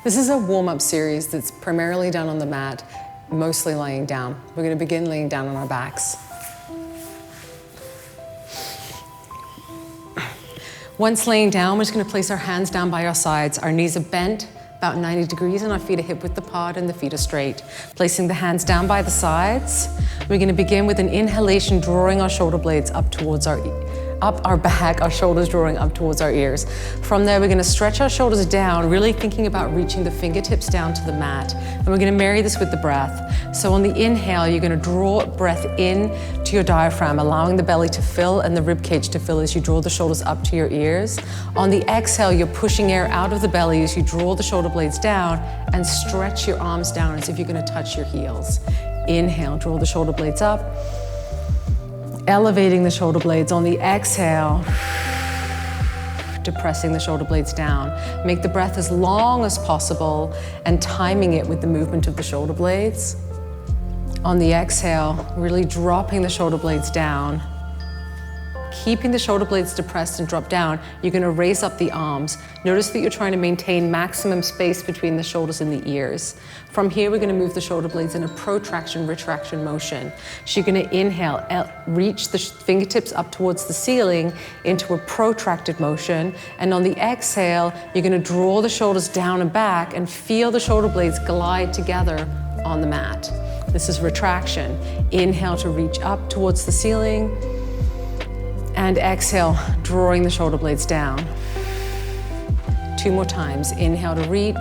This is a warm-up series that's primarily done on the mat, mostly laying down. We're going to begin laying down on our backs. Once laying down, we're just going to place our hands down by our sides. Our knees are bent about 90 degrees and our feet are hip width apart and the feet are straight. Placing the hands down by the sides, we're going to begin with an inhalation, drawing our shoulder blades up towards our back, our shoulders drawing up towards our ears. From there, we're going to stretch our shoulders down, really thinking about reaching the fingertips down to the mat. And we're going to marry this with the breath. So on the inhale, you're going to draw breath in to your diaphragm, allowing the belly to fill and the rib cage to fill as you draw the shoulders up to your ears. On the exhale, you're pushing air out of the belly as you draw the shoulder blades down and stretch your arms down as if you're going to touch your heels. Inhale, draw the shoulder blades up. Elevating the shoulder blades. On the exhale, depressing the shoulder blades down. Make the breath as long as possible and timing it with the movement of the shoulder blades. On the exhale, really dropping the shoulder blades down. Keeping the shoulder blades depressed and drop down, you're going to raise up the arms. Notice that you're trying to maintain maximum space between the shoulders and the ears. From here, we're going to move the shoulder blades in a protraction, retraction motion. So you're going to inhale, reach the fingertips up towards the ceiling into a protracted motion. And on the exhale, you're going to draw the shoulders down and back and feel the shoulder blades glide together on the mat. This is retraction. Inhale to reach up towards the ceiling. And exhale, drawing the shoulder blades down. 2 more times. Inhale to reach.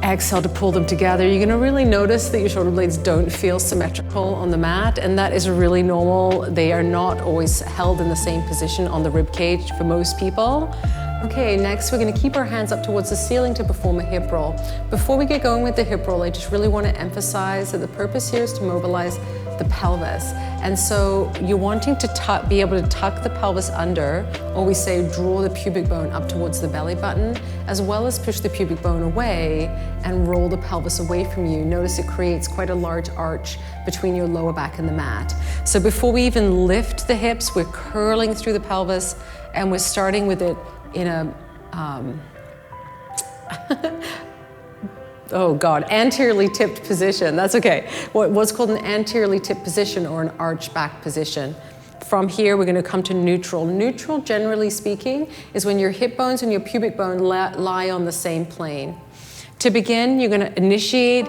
Exhale to pull them together. You're going to really notice that your shoulder blades don't feel symmetrical on the mat, and that is really normal. They are not always held in the same position on the rib cage for most people. Okay, next we're going to keep our hands up towards the ceiling to perform a hip roll. Before we get going with the hip roll, I just really want to emphasize that the purpose here is to mobilize the pelvis. And so you're wanting to be able to tuck the pelvis under, or we say draw the pubic bone up towards the belly button, as well as push the pubic bone away and roll the pelvis away from you. Notice it creates quite a large arch between your lower back and the mat. So before we even lift the hips, we're curling through the pelvis, and we're starting with it in a, anteriorly tipped position. That's okay. What's called an anteriorly tipped position or an arch back position. From here, we're going to come to neutral. Neutral, generally speaking, is when your hip bones and your pubic bone lie on the same plane. To begin, you're going to initiate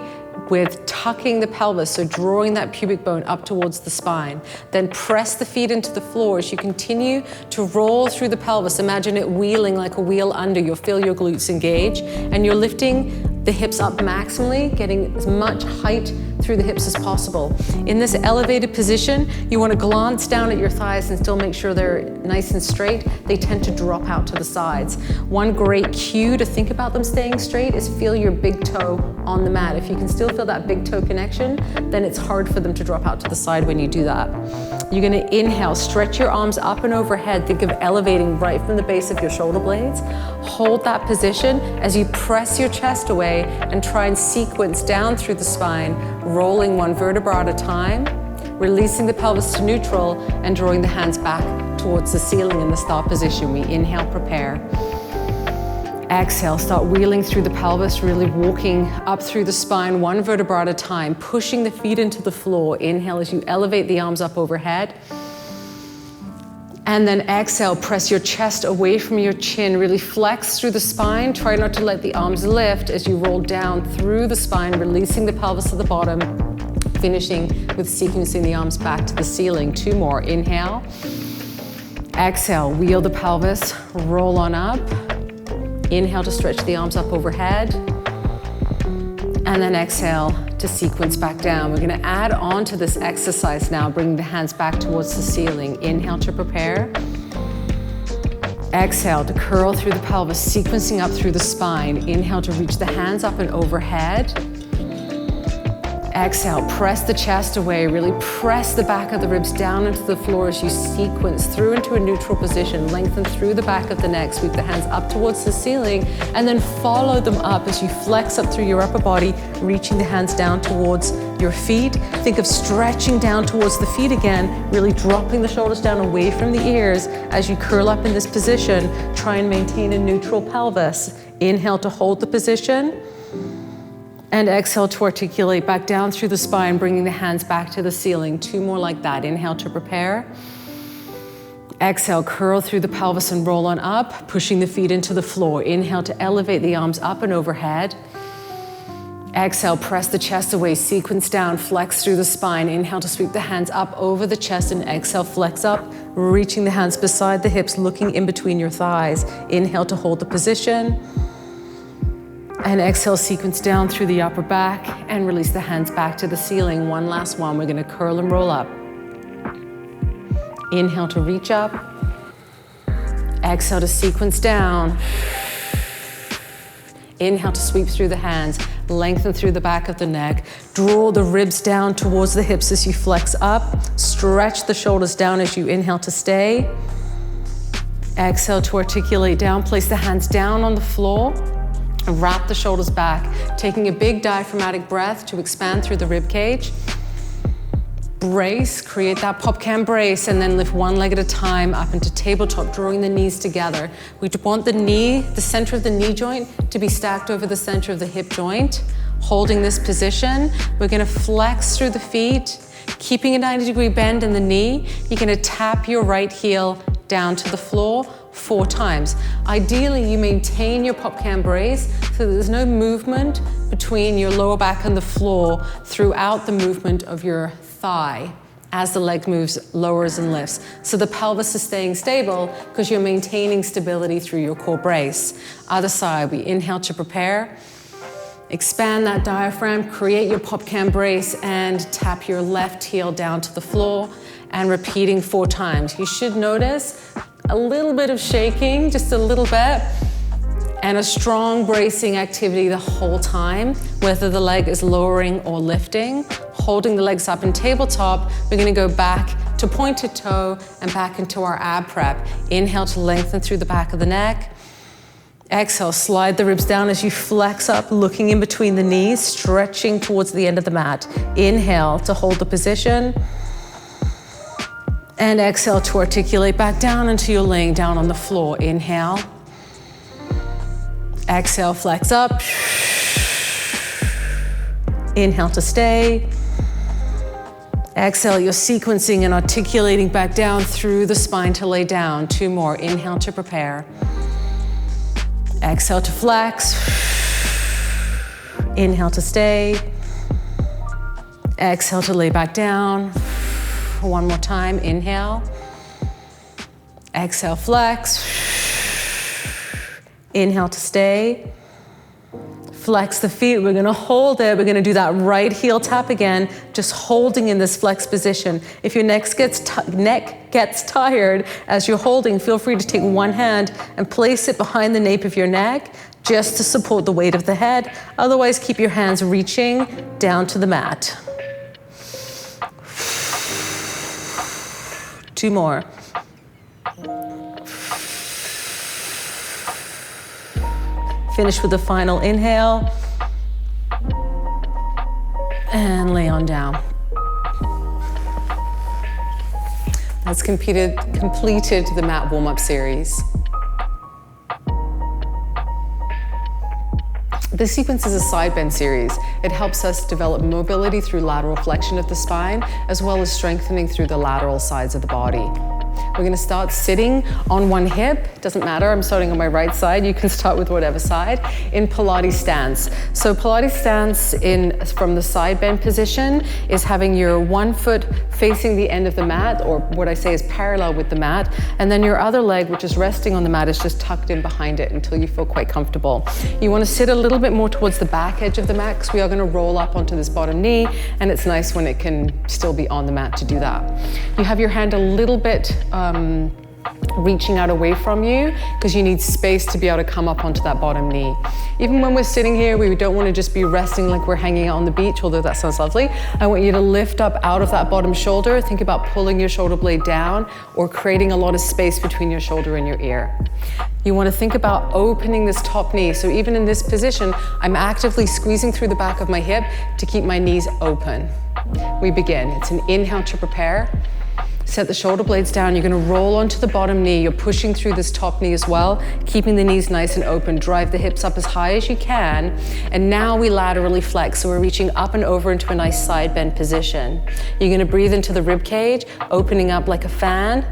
with tucking the pelvis, so drawing that pubic bone up towards the spine. Then press the feet into the floor as you continue to roll through the pelvis. Imagine it wheeling like a wheel under. You'll feel your glutes engage, and you're lifting the hips up maximally, getting as much height through the hips as possible. In this elevated position, you want to glance down at your thighs and still make sure they're nice and straight. They tend to drop out to the sides. One great cue to think about them staying straight is feel your big toe on the mat. If you can still feel that big toe connection, then it's hard for them to drop out to the side when you do that. You're going to inhale, stretch your arms up and overhead. Think of elevating right from the base of your shoulder blades. Hold that position as you press your chest away and try and sequence down through the spine, rolling 1 vertebra at a time, releasing the pelvis to neutral and drawing the hands back towards the ceiling in the star position. We inhale, prepare. Exhale, start wheeling through the pelvis, really walking up through the spine 1 vertebra at a time, pushing the feet into the floor. Inhale as you elevate the arms up overhead. And then exhale, press your chest away from your chin, really flex through the spine. Try not to let the arms lift as you roll down through the spine, releasing the pelvis at the bottom, finishing with sequencing the arms back to the ceiling. 2 more, inhale. Exhale, wheel the pelvis, roll on up. Inhale to stretch the arms up overhead. And then exhale to sequence back down. We're going to add on to this exercise now, bringing the hands back towards the ceiling. Inhale to prepare. Exhale to curl through the pelvis, sequencing up through the spine. Inhale to reach the hands up and overhead. Exhale, press the chest away, really press the back of the ribs down into the floor as you sequence through into a neutral position, lengthen through the back of the neck, sweep the hands up towards the ceiling, and then follow them up as you flex up through your upper body, reaching the hands down towards your feet. Think of stretching down towards the feet again, really dropping the shoulders down away from the ears as you curl up in this position. Try and maintain a neutral pelvis. Inhale to hold the position. And exhale to articulate back down through the spine, bringing the hands back to the ceiling. 2 more like that. Inhale to prepare. Exhale, curl through the pelvis and roll on up, pushing the feet into the floor. Inhale to elevate the arms up and overhead. Exhale, press the chest away, sequence down, flex through the spine. Inhale to sweep the hands up over the chest, and exhale, flex up, reaching the hands beside the hips, looking in between your thighs. Inhale to hold the position. And exhale, sequence down through the upper back and release the hands back to the ceiling. One last one. We're going to curl and roll up. Inhale to reach up. Exhale to sequence down. Inhale to sweep through the hands. Lengthen through the back of the neck. Draw the ribs down towards the hips as you flex up. Stretch the shoulders down as you inhale to stay. Exhale to articulate down. Place the hands down on the floor. Wrap the shoulders back, taking a big diaphragmatic breath to expand through the rib cage. Brace, create that popcan brace, and then lift one leg at a time up into tabletop, drawing the knees together. We want the knee, the center of the knee joint, to be stacked over the center of the hip joint. Holding this position, we're gonna flex through the feet, keeping a 90-degree bend in the knee. You're gonna tap your right heel down to the floor 4 times. Ideally, you maintain your popcan brace so that there's no movement between your lower back and the floor throughout the movement of your thigh as the leg moves, lowers and lifts. So the pelvis is staying stable because you're maintaining stability through your core brace. Other side, we inhale to prepare. Expand that diaphragm, create your popcan brace, and tap your left heel down to the floor, and repeating 4 times. You should notice a little bit of shaking, just a little bit, and a strong bracing activity the whole time, whether the leg is lowering or lifting. Holding the legs up in tabletop, we're gonna go back to pointed toe and back into our ab prep. Inhale to lengthen through the back of the neck. Exhale, slide the ribs down as you flex up, looking in between the knees, stretching towards the end of the mat. Inhale to hold the position. And exhale to articulate back down until you're laying down on the floor. Inhale. Exhale, flex up. Inhale to stay. Exhale, you're sequencing and articulating back down through the spine to lay down. 2 more. Inhale to prepare. Exhale to flex. Inhale to stay. Exhale to lay back down. 1 more time. Inhale. Exhale, flex. Inhale to stay. Flex the feet. We're gonna hold it. We're gonna do that right heel tap again, just holding in this flex position. If your neck gets tired as you're holding, feel free to take one hand and place it behind the nape of your neck just to support the weight of the head. Otherwise, keep your hands reaching down to the mat. 2 more. Finish with the final inhale. And lay on down. That's completed the mat warm-up series. This sequence is a side bend series. It helps us develop mobility through lateral flexion of the spine, as well as strengthening through the lateral sides of the body. We're gonna start sitting on one hip. Doesn't matter, I'm starting on my right side. You can start with whatever side, in Pilates stance. So Pilates stance from the side bend position is having your one foot facing the end of the mat, or what I say is parallel with the mat, and then your other leg, which is resting on the mat, is just tucked in behind it until you feel quite comfortable. You wanna sit a little bit more towards the back edge of the mat because we are gonna roll up onto this bottom knee, and it's nice when it can still be on the mat to do that. You have your hand a little bit reaching out away from you because you need space to be able to come up onto that bottom knee. Even when we're sitting here, we don't want to just be resting like we're hanging out on the beach, although that sounds lovely. I want you to lift up out of that bottom shoulder. Think about pulling your shoulder blade down or creating a lot of space between your shoulder and your ear. You want to think about opening this top knee. So even in this position, I'm actively squeezing through the back of my hip to keep my knees open. We begin. It's an inhale to prepare. Set the shoulder blades down. You're going to roll onto the bottom knee. You're pushing through this top knee as well, keeping the knees nice and open. Drive the hips up as high as you can. And now we laterally flex. So we're reaching up and over into a nice side bend position. You're going to breathe into the rib cage, opening up like a fan.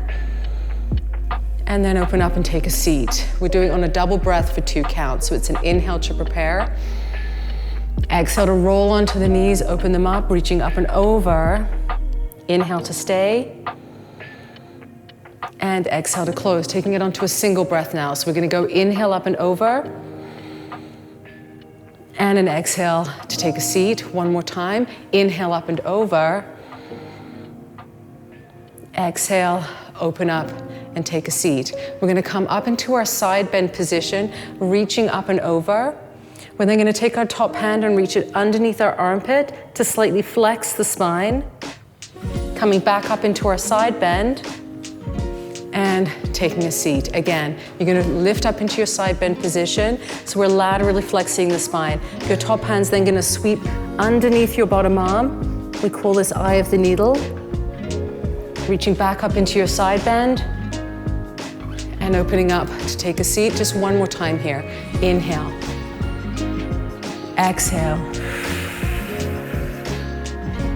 And then open up and take a seat. We're doing it on a double breath for 2 counts. So it's an inhale to prepare. Exhale to roll onto the knees, open them up, reaching up and over. Inhale to stay. And exhale to close, taking it onto a single breath now. So we're going to go inhale up and over. And an exhale to take a seat. One more time. Inhale up and over. Exhale, open up and take a seat. We're going to come up into our side bend position, reaching up and over. We're then going to take our top hand and reach it underneath our armpit to slightly flex the spine. Coming back up into our side bend and taking a seat. Again, you're going to lift up into your side bend position. So we're laterally flexing the spine. Your top hand's then going to sweep underneath your bottom arm. We call this eye of the needle. Reaching back up into your side bend and opening up to take a seat. Just one more time here. Inhale. Exhale.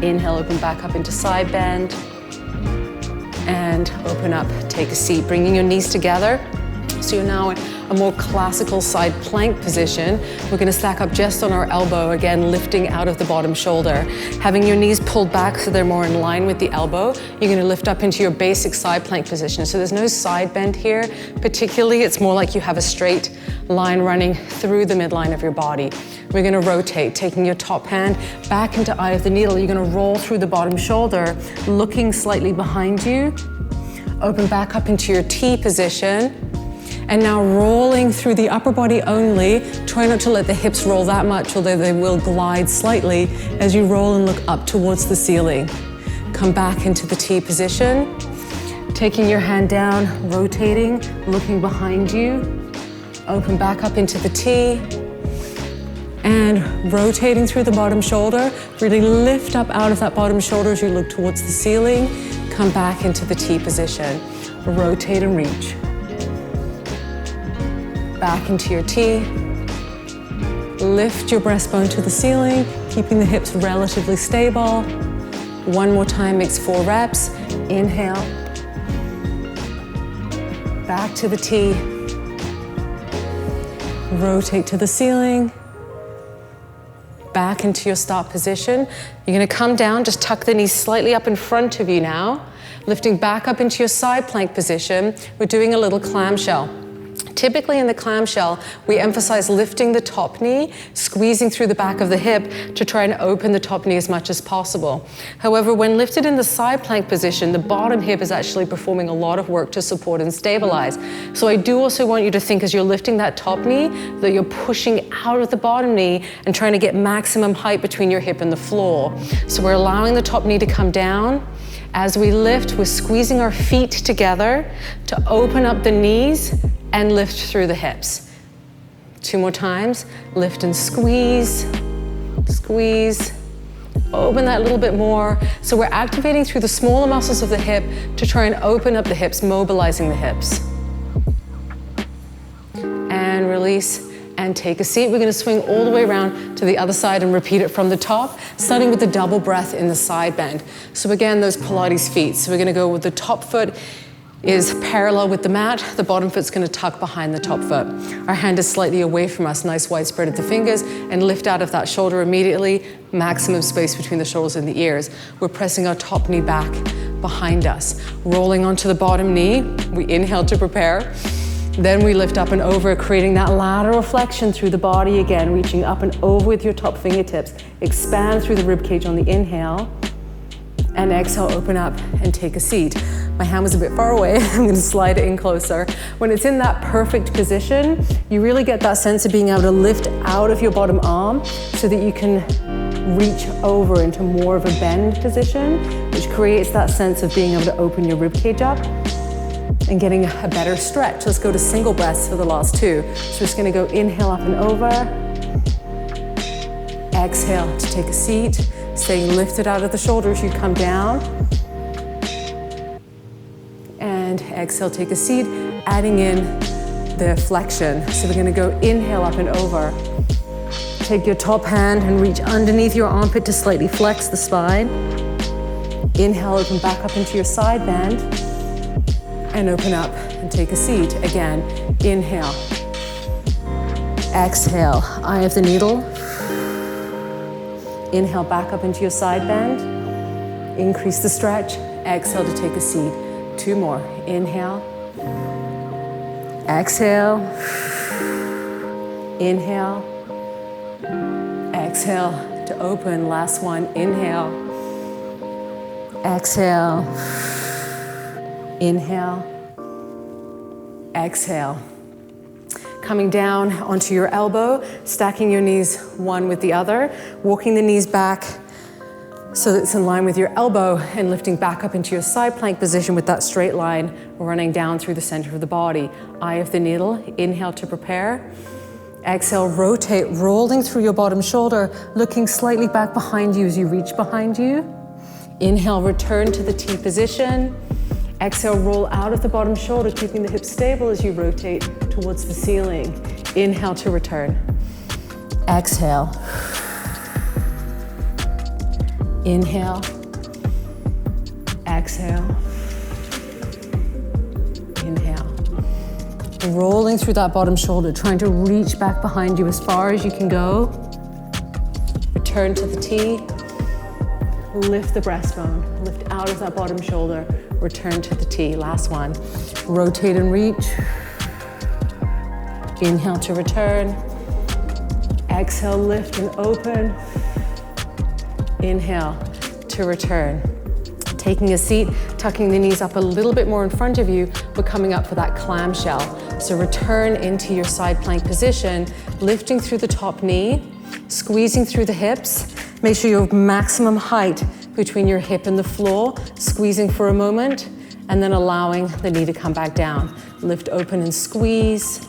Inhale, open back up into side bend. And open up, take a seat, bringing your knees together. So you're now in a more classical side plank position. We're going to stack up just on our elbow, again, lifting out of the bottom shoulder. Having your knees pulled back so they're more in line with the elbow, you're going to lift up into your basic side plank position. So there's no side bend here. Particularly, it's more like you have a straight line running through the midline of your body. We're going to rotate, taking your top hand back into eye of the needle. You're going to roll through the bottom shoulder, looking slightly behind you. Open back up into your T position. And now rolling through the upper body only. Try not to let the hips roll that much, although they will glide slightly as you roll and look up towards the ceiling. Come back into the T position. Taking your hand down, rotating, looking behind you. Open back up into the T. And rotating through the bottom shoulder. Really lift up out of that bottom shoulder as you look towards the ceiling. Come back into the T position. Rotate and reach. Back into your T. Lift your breastbone to the ceiling, keeping the hips relatively stable. One more time, makes 4 reps. Inhale. Back to the T. Rotate to the ceiling. Back into your start position. You're going to come down, just tuck the knees slightly up in front of you now. Lifting back up into your side plank position. We're doing a little clamshell. Typically in the clamshell, we emphasize lifting the top knee, squeezing through the back of the hip to try and open the top knee as much as possible. However, when lifted in the side plank position, the bottom hip is actually performing a lot of work to support and stabilize. So I do also want you to think as you're lifting that top knee, that you're pushing out of the bottom knee and trying to get maximum height between your hip and the floor. So we're allowing the top knee to come down. As we lift, we're squeezing our feet together to open up the knees and lift through the hips. 2 more times. Lift and squeeze, squeeze. Open that a little bit more. So we're activating through the smaller muscles of the hip to try and open up the hips, mobilizing the hips. And release and take a seat. We're going to swing all the way around to the other side and repeat it from the top, starting with the double breath in the side bend. So again, those Pilates feet. So we're going to go with the top foot is parallel with the mat. The bottom foot's going to tuck behind the top foot. Our hand is slightly away from us, nice wide spread of the fingers, and lift out of that shoulder immediately, maximum space between the shoulders and the ears. We're pressing our top knee back behind us. Rolling onto the bottom knee, we inhale to prepare. Then we lift up and over, creating that lateral flexion through the body again, reaching up and over with your top fingertips. Expand through the rib cage on the inhale. And exhale, open up and take a seat. My hand was a bit far away. I'm going to slide it in closer. When it's in that perfect position, you really get that sense of being able to lift out of your bottom arm so that you can reach over into more of a bend position, which creates that sense of being able to open your rib cage up and getting a better stretch. Let's go to single breaths for the last two. So we're just going to go inhale up and over. Exhale to take a seat. Staying lifted out of the shoulders, you come down. And exhale, take a seat, adding in the flexion. So we're going to go inhale up and over. Take your top hand and reach underneath your armpit to slightly flex the spine. Inhale, open back up into your side bend. And open up and take a seat. Again, inhale. Exhale, eye of the needle. Inhale, back up into your side bend. Increase the stretch. Exhale to take a seat. Two more. Inhale. Exhale. Inhale. Exhale to open. Last one. Inhale. Exhale. Inhale. Exhale. Coming down onto your elbow, stacking your knees one with the other, walking the knees back so that it's in line with your elbow and lifting back up into your side plank position with that straight line running down through the center of the body. Eye of the needle, inhale to prepare. Exhale, rotate, rolling through your bottom shoulder, looking slightly back behind you as you reach behind you. Inhale, return to the T position. Exhale, roll out of the bottom shoulder, keeping the hips stable as you rotate towards the ceiling. Inhale to return. Exhale. Inhale. Exhale. Inhale. Rolling through that bottom shoulder, trying to reach back behind you as far as you can go. Return to the T. Lift the breastbone. Lift out of that bottom shoulder. Return to the T. Last one. Rotate and reach. Inhale to return. Exhale, lift and open. Inhale to return. Taking a seat, tucking the knees up a little bit more in front of you, but coming up for that clamshell. So return into your side plank position, lifting through the top knee, squeezing through the hips. Make sure you have maximum height between your hip and the floor, squeezing for a moment, and then allowing the knee to come back down. Lift open and squeeze.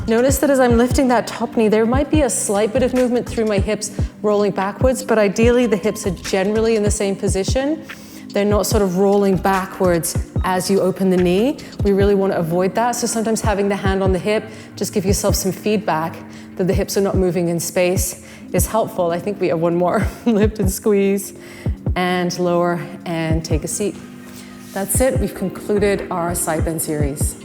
Notice that as I'm lifting that top knee, there might be a slight bit of movement through my hips rolling backwards, but ideally the hips are generally in the same position. They're not sort of rolling backwards as you open the knee. We really want to avoid that. So sometimes having the hand on the hip, just give yourself some feedback that the hips are not moving in space is helpful. I think we have one more. Lift and squeeze and lower and take a seat. That's it. We've concluded our side bend series.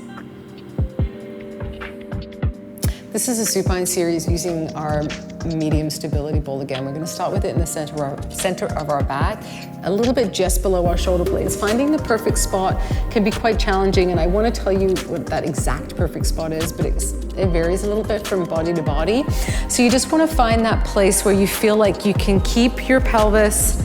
This is a supine series using our medium stability ball again. We're going to start with it in the center of our back, a little bit just below our shoulder blades. Finding the perfect spot can be quite challenging, and I want to tell you what that exact perfect spot is, but it varies a little bit from body to body. So you just want to find that place where you feel like you can keep your pelvis,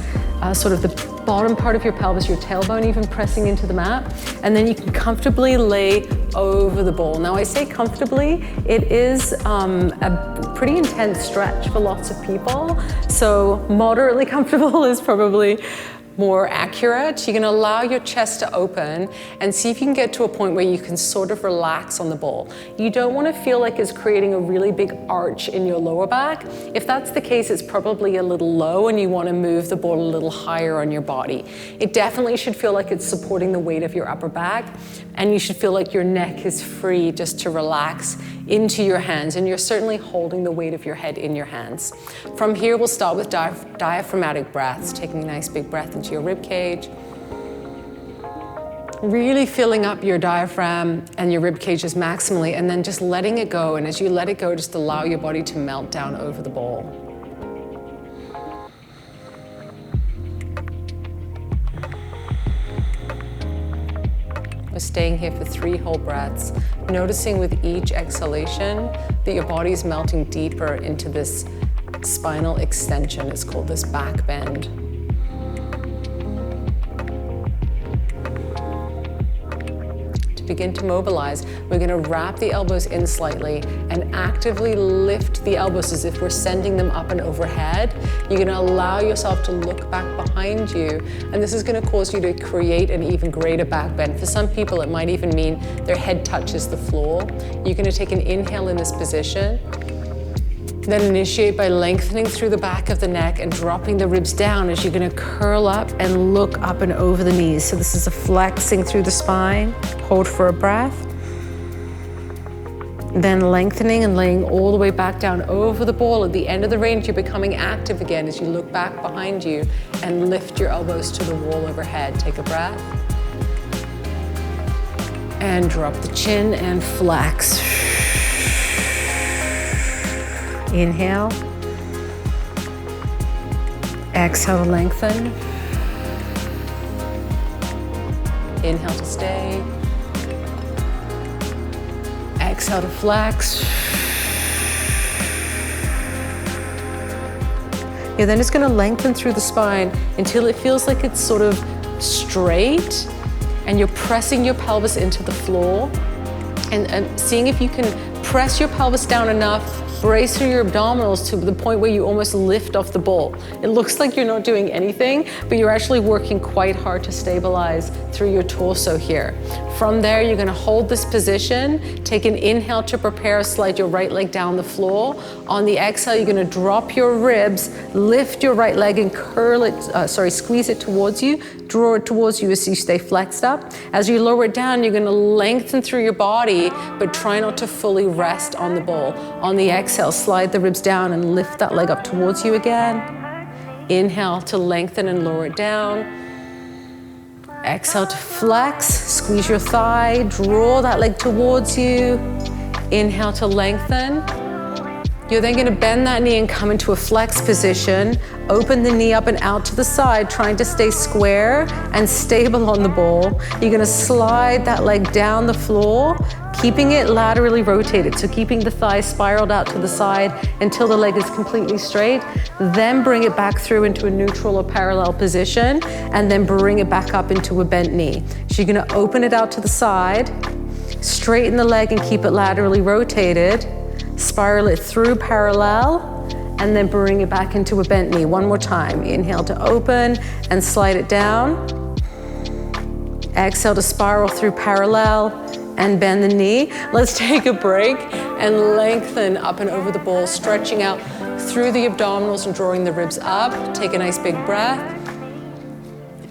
sort of the bottom part of your pelvis, your tailbone even pressing into the mat, and then you can comfortably lay over the ball. Now I say comfortably, it is a pretty intense stretch for lots of people, so moderately comfortable is probably more accurate. You can allow your chest to open and see if you can get to a point where you can sort of relax on the ball. You don't want to feel like it's creating a really big arch in your lower back. If that's the case, it's probably a little low and you want to move the ball a little higher on your body. It definitely should feel like it's supporting the weight of your upper back, and you should feel like your neck is free just to relax into your hands, and you're certainly holding the weight of your head in your hands. From here, we'll start with diaphragmatic breaths, taking a nice big breath into your rib cage. Really filling up your diaphragm and your rib cages maximally, and then just letting it go. And as you let it go, just allow your body to melt down over the ball. We're staying here for 3 whole breaths, noticing with each exhalation that your body is melting deeper into this spinal extension. It's called this back bend. begin to mobilize. We're gonna wrap the elbows in slightly and actively lift the elbows as if we're sending them up and overhead. You're gonna allow yourself to look back behind you, and this is gonna cause you to create an even greater back bend. For some people, it might even mean their head touches the floor. You're gonna take an inhale in this position. Then initiate by lengthening through the back of the neck and dropping the ribs down as you're gonna curl up and look up and over the knees. So this is a flexing through the spine. Hold for a breath. Then lengthening and laying all the way back down over the ball. At the end of the range, you're becoming active again as you look back behind you and lift your elbows to the wall overhead. Take a breath. And drop the chin and flex. Inhale. Exhale to lengthen. Inhale to stay. Exhale to flex. You're then just going to lengthen through the spine until it feels like it's sort of straight, and you're pressing your pelvis into the floor and seeing if you can press your pelvis down enough, brace through your abdominals to the point where you almost lift off the ball. It looks like you're not doing anything, but you're actually working quite hard to stabilize through your torso here. From there, you're gonna hold this position, take an inhale to prepare, slide your right leg down the floor. On the exhale, you're gonna drop your ribs, lift your right leg and curl it, squeeze it towards you, draw it towards you as you stay flexed up. As you lower it down, you're gonna lengthen through your body, but try not to fully rest on the ball. On the exhale, slide the ribs down and lift that leg up towards you again. Inhale to lengthen and lower it down. Exhale to flex, squeeze your thigh, draw that leg towards you. Inhale to lengthen. You're then gonna bend that knee and come into a flex position. Open the knee up and out to the side, trying to stay square and stable on the ball. You're gonna slide that leg down the floor, keeping it laterally rotated. So keeping the thigh spiraled out to the side until the leg is completely straight. Then bring it back through into a neutral or parallel position, and then bring it back up into a bent knee. So you're gonna open it out to the side, straighten the leg and keep it laterally rotated. Spiral it through parallel, and then bring it back into a bent knee. One more time. Inhale to open and slide it down. Exhale to spiral through parallel and bend the knee. Let's take a break and lengthen up and over the ball, stretching out through the abdominals and drawing the ribs up. Take a nice big breath.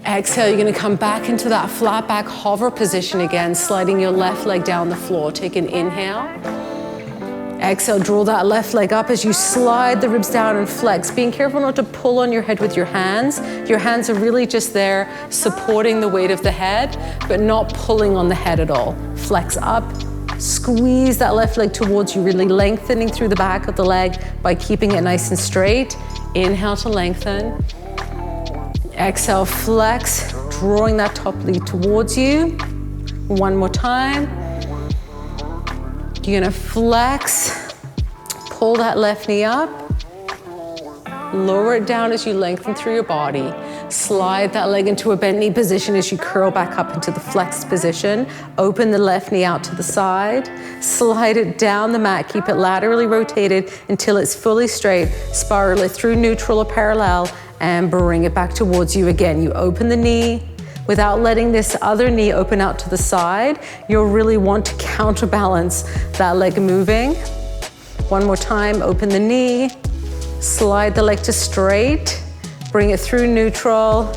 Exhale, you're gonna come back into that flat back hover position again, sliding your left leg down the floor. Take an inhale. Exhale, draw that left leg up as you slide the ribs down and flex. Being careful not to pull on your head with your hands. Your hands are really just there supporting the weight of the head, but not pulling on the head at all. Flex up, squeeze that left leg towards you, really lengthening through the back of the leg by keeping it nice and straight. Inhale to lengthen. Exhale, flex, drawing that top leg towards you. One more time. You're gonna flex, pull that left knee up, lower it down as you lengthen through your body. Slide that leg into a bent knee position as you curl back up into the flexed position. Open the left knee out to the side, slide it down the mat, keep it laterally rotated until it's fully straight. Spiral it through neutral or parallel and bring it back towards you again. You open the knee. Without letting this other knee open out to the side, you'll really want to counterbalance that leg moving. One more time, open the knee, slide the leg to straight, bring it through neutral,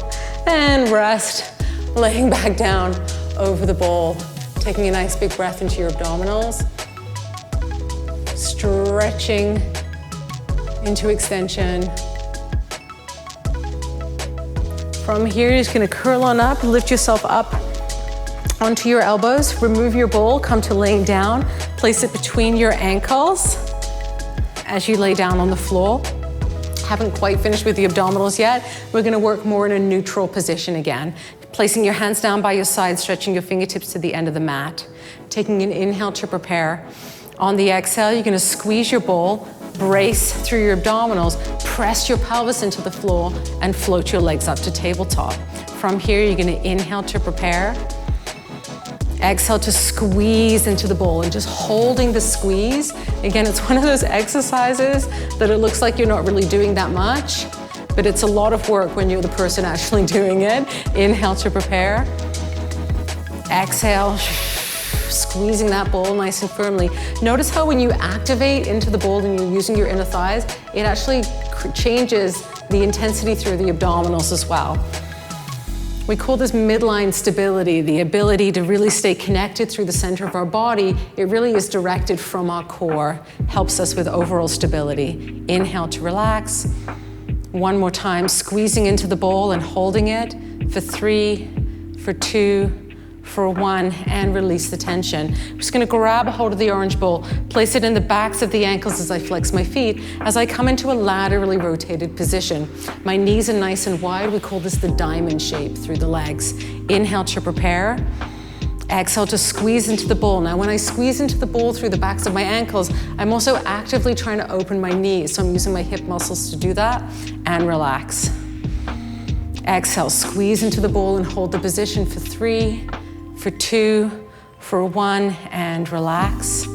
and rest, laying back down over the ball. Taking a nice big breath into your abdominals, stretching into extension. From here, you're just gonna curl on up, lift yourself up onto your elbows, remove your ball, come to laying down, place it between your ankles as you lay down on the floor. Haven't quite finished with the abdominals yet. We're gonna work more in a neutral position again. Placing your hands down by your side, stretching your fingertips to the end of the mat. Taking an inhale to prepare. On the exhale, you're gonna squeeze your ball, brace through your abdominals, press your pelvis into the floor, and float your legs up to tabletop. From here, you're gonna inhale to prepare. Exhale to squeeze into the ball and just holding the squeeze. Again, it's one of those exercises that it looks like you're not really doing that much, but it's a lot of work when you're the person actually doing it. Inhale to prepare. Exhale, squeezing that ball nice and firmly. Notice how when you activate into the ball and you're using your inner thighs, it actually changes the intensity through the abdominals as well. We call this midline stability, the ability to really stay connected through the center of our body. It really is directed from our core, helps us with overall stability. Inhale to relax. One more time, squeezing into the ball and holding it for 3, for 2, for 1, and release the tension. I'm just gonna grab a hold of the orange ball, place it in the backs of the ankles as I flex my feet, as I come into a laterally rotated position. My knees are nice and wide. We call this the diamond shape through the legs. Inhale to prepare. Exhale to squeeze into the ball. Now, when I squeeze into the ball through the backs of my ankles, I'm also actively trying to open my knees. So I'm using my hip muscles to do that, and relax. Exhale, squeeze into the ball and hold the position for 3, for 2, for 1, and relax.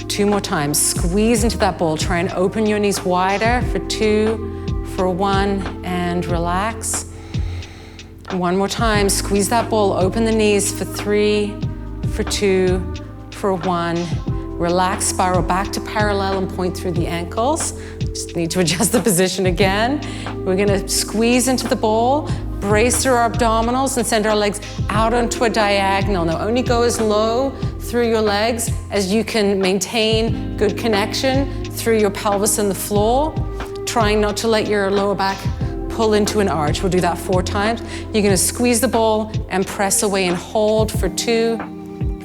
2 more times. Squeeze into that ball. Try and open your knees wider for 2, for 1, and relax. 1 more time. Squeeze that ball. Open the knees for 3, for 2, for 1. Relax, spiral back to parallel and point through the ankles. Just need to adjust the position again. We're gonna squeeze into the ball, brace through our abdominals and send our legs out onto a diagonal. Now only go as low through your legs as you can maintain good connection through your pelvis and the floor, trying not to let your lower back pull into an arch. We'll do that 4 times. You're gonna squeeze the ball and press away and hold for 2,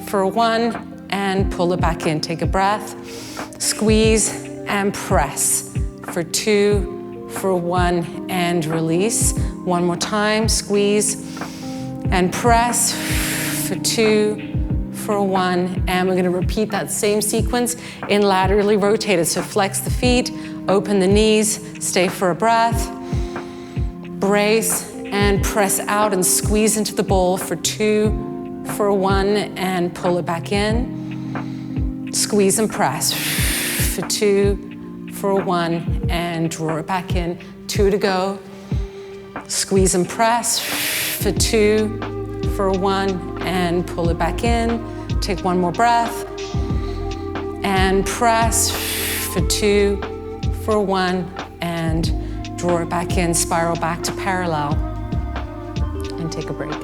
for 1, and pull it back in. Take a breath. Squeeze and press for 2, for 1, and release. 1 more time. Squeeze and press for 2, for 1, and we're going to repeat that same sequence in laterally rotated. So flex the feet, open the knees, stay for a breath, brace and press out and squeeze into the ball for 2, for 1, and pull it back in. Squeeze and press for 2, for 1, and draw it back in. 2 to go. Squeeze and press for 2, for 1, and pull it back in. Take 1 more breath. And press for 2, for 1, and draw it back in. Spiral back to parallel. And take a break.